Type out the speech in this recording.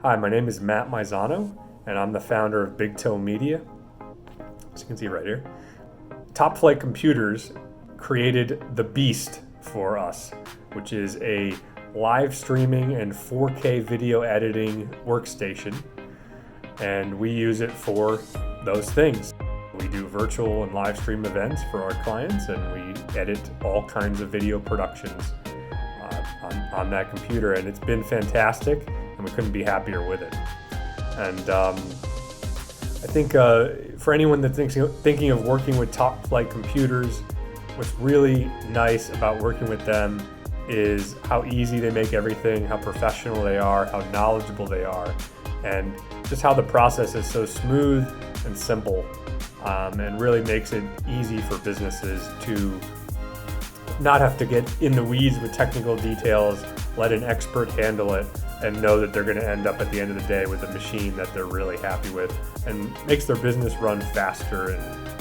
Hi, my name is Matt Maisano, and I'm the founder of Big Toe Media. As you can see right here, Top Flight Computers created the Beast for us, which is a live streaming and 4K video editing workstation, and we use it for those things. We do virtual and live stream events for our clients, and we edit all kinds of video productions on that computer, and it's been fantastic, and we couldn't be happier with it. And I think for anyone that's thinking of working with Top Flight Computers, what's really nice about working with them is how easy they make everything, how professional they are, how knowledgeable they are, and just how the process is so smooth and simple, and really makes it easy for businesses to not have to get in the weeds with technical details, let an expert handle it, and know that they're going to end up at the end of the day with a machine that they're really happy with, and makes their business run faster and